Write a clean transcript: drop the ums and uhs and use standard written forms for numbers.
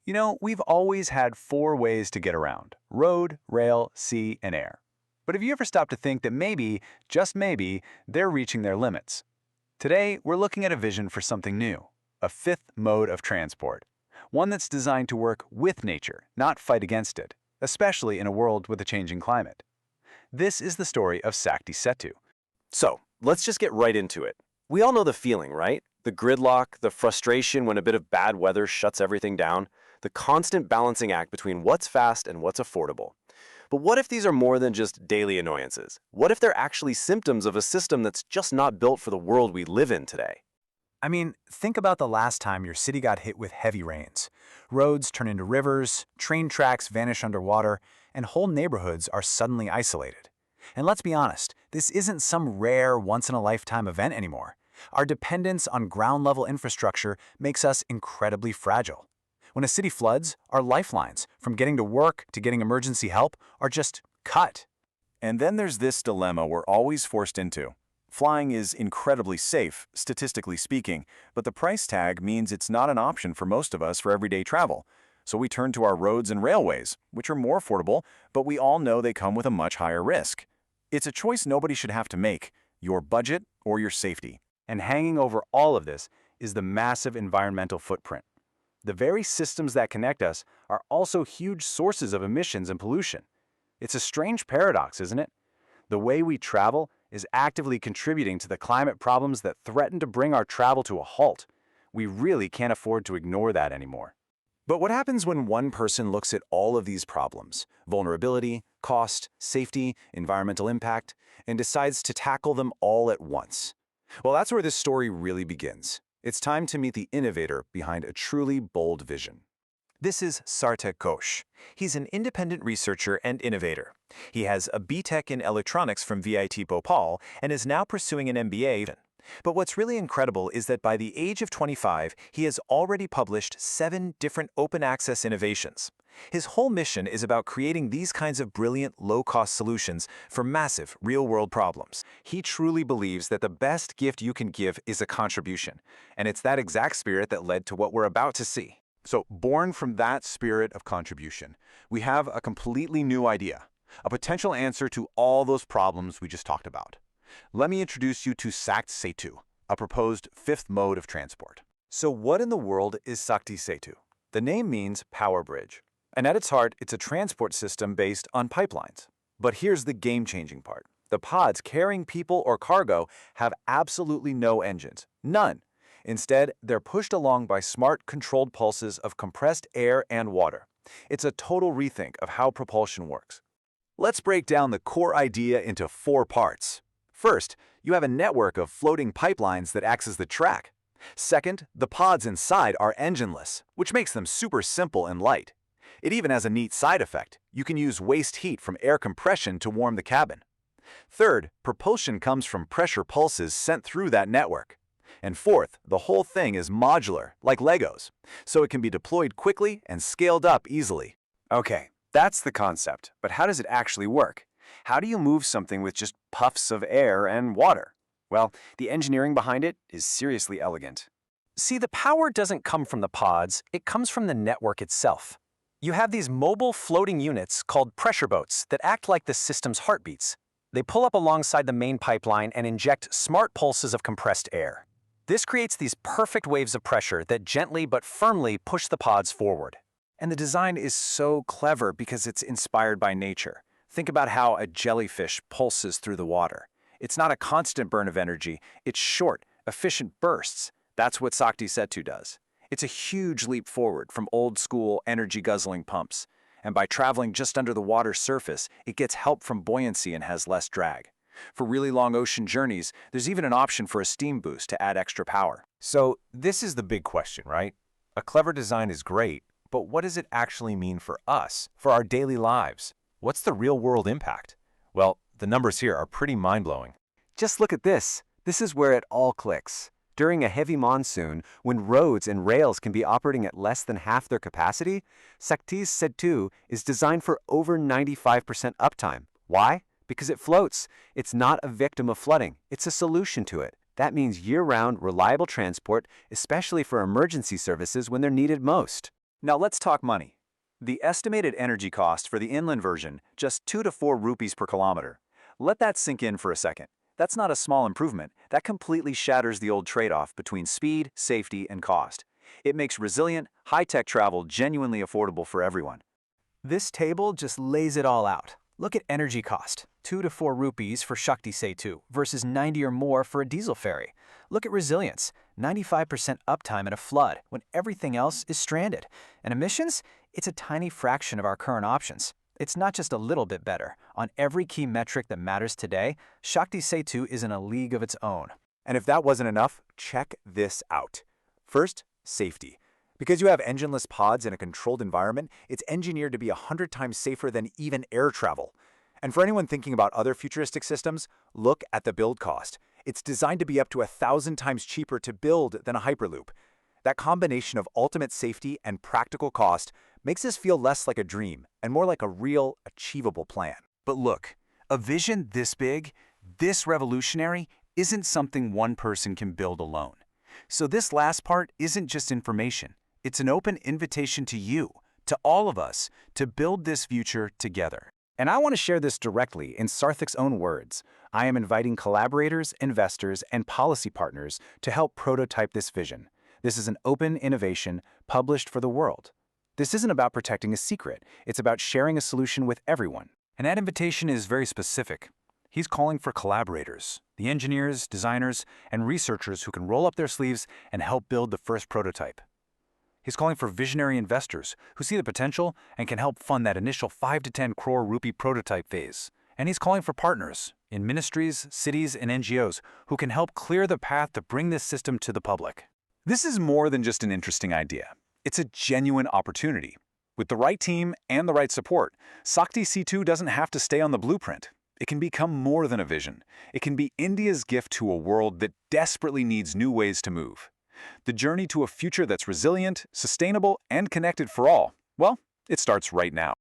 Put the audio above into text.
You know, we've always had four ways to get around: road, rail, sea, and air. But have you ever stopped to think that maybe, just maybe, they're reaching their limits? Today, we're looking at a vision for something new, a fifth mode of transport. One that's designed to work with nature, not fight against it, especially in a world with a changing climate. This is the story of SaktiSetu. So, let's just get right into it. We all know the feeling, right? The gridlock, the frustration when a bit of bad weather shuts everything down, the constant balancing act between what's fast and what's affordable. But what if these are more than just daily annoyances? What if they're actually symptoms of a system that's just not built for the world we live in today? I mean, think about the last time your city got hit with heavy rains. Roads turn into rivers, train tracks vanish underwater, and whole neighborhoods are suddenly isolated. And let's be honest, this isn't some rare, once-in-a-lifetime event anymore. Our dependence on ground-level infrastructure makes us incredibly fragile. When a city floods, our lifelines, from getting to work to getting emergency help, are just cut. And then there's this dilemma we're always forced into. Flying is incredibly safe, statistically speaking, but the price tag means it's not an option for most of us for everyday travel. So we turn to our roads and railways, which are more affordable, but we all know they come with a much higher risk. It's a choice nobody should have to make: your budget or your safety. And hanging over all of this is the massive environmental footprint. The very systems that connect us are also huge sources of emissions and pollution. It's a strange paradox, isn't it? The way we travel is actively contributing to the climate problems that threaten to bring our travel to a halt. We really can't afford to ignore that anymore. But what happens when one person looks at all of these problems, vulnerability, cost, safety, environmental impact, and decides to tackle them all at once? Well, that's where this story really begins. It's time to meet the innovator behind a truly bold vision. This is Sarthak Ghosh. He's an independent researcher and innovator. He has a B.Tech in electronics from VIT Bhopal and is now pursuing an MBA. But what's really incredible is that by the age of 25, he has already published 7 different open-access innovations. His whole mission is about creating these kinds of brilliant, low-cost solutions for massive, real-world problems. He truly believes that the best gift you can give is a contribution, and it's that exact spirit that led to what we're about to see. So, born from that spirit of contribution, we have a completely new idea, a potential answer to all those problems we just talked about. Let me introduce you to SaktiSetu, a proposed fifth mode of transport. So what in the world is SaktiSetu? The name means power bridge, and at its heart, it's a transport system based on pipelines. But here's the game-changing part. The pods carrying people or cargo have absolutely no engines, none. Instead, they're pushed along by smart, controlled pulses of compressed air and water. It's a total rethink of how propulsion works. Let's break down the core idea into 4 parts. First, you have a network of floating pipelines that acts as the track. Second, the pods inside are engineless, which makes them super simple and light. It even has a neat side effect. You can use waste heat from air compression to warm the cabin. Third, propulsion comes from pressure pulses sent through that network. And fourth, the whole thing is modular, like Legos, so it can be deployed quickly and scaled up easily. Okay, that's the concept, but how does it actually work? How do you move something with just puffs of air and water? Well, the engineering behind it is seriously elegant. See, the power doesn't come from the pods, it comes from the network itself. You have these mobile floating units called pressure boats that act like the system's heartbeats. They pull up alongside the main pipeline and inject smart pulses of compressed air. This creates these perfect waves of pressure that gently but firmly push the pods forward. And the design is so clever because it's inspired by nature. Think about how a jellyfish pulses through the water. It's not a constant burn of energy, it's short, efficient bursts. That's what SaktiSetu does. It's a huge leap forward from old-school, energy-guzzling pumps. And by traveling just under the water's surface, it gets help from buoyancy and has less drag. For really long ocean journeys, there's even an option for a steam boost to add extra power. So this is the big question, right? A clever design is great, but what does it actually mean for us, for our daily lives? What's the real-world impact? Well, the numbers here are pretty mind-blowing. Just look at this. This is where it all clicks. During a heavy monsoon, when roads and rails can be operating at less than half their capacity, SaktiSetu is designed for over 95% uptime. Why? Because it floats. It's not a victim of flooding. It's a solution to it. That means year-round, reliable transport, especially for emergency services when they're needed most. Now let's talk money. The estimated energy cost for the inland version, just 2 to 4 rupees per kilometer. Let that sink in for a second. That's not a small improvement. That completely shatters the old trade-off between speed, safety, and cost. It makes resilient, high-tech travel genuinely affordable for everyone. This table just lays it all out. Look at energy cost, 2 to 4 rupees for SaktiSetu versus 90 or more for a diesel ferry. Look at resilience, 95% uptime in a flood when everything else is stranded. And emissions? It's a tiny fraction of our current options. It's not just a little bit better. On every key metric that matters today, SaktiSetu is in a league of its own. And if that wasn't enough, check this out. First, safety. Because you have engineless pods in a controlled environment, it's engineered to be 100 times safer than even air travel. And for anyone thinking about other futuristic systems, look at the build cost. It's designed to be up to 1,000 times cheaper to build than a Hyperloop. That combination of ultimate safety and practical cost makes this feel less like a dream and more like a real, achievable plan. But look, a vision this big, this revolutionary, isn't something one person can build alone. So this last part isn't just information. It's an open invitation to you, to all of us, to build this future together. And I want to share this directly in Sarthak's own words. I am inviting collaborators, investors, and policy partners to help prototype this vision. This is an open innovation published for the world. This isn't about protecting a secret. It's about sharing a solution with everyone. And that invitation is very specific. He's calling for collaborators, the engineers, designers, and researchers who can roll up their sleeves and help build the first prototype. He's calling for visionary investors who see the potential and can help fund that initial 5 to 10 crore rupee prototype phase. And he's calling for partners in ministries, cities, and NGOs who can help clear the path to bring this system to the public. This is more than just an interesting idea. It's a genuine opportunity. With the right team and the right support, SaktiSetu doesn't have to stay on the blueprint. It can become more than a vision. It can be India's gift to a world that desperately needs new ways to move. The journey to a future that's resilient, sustainable, and connected for all, well, it starts right now.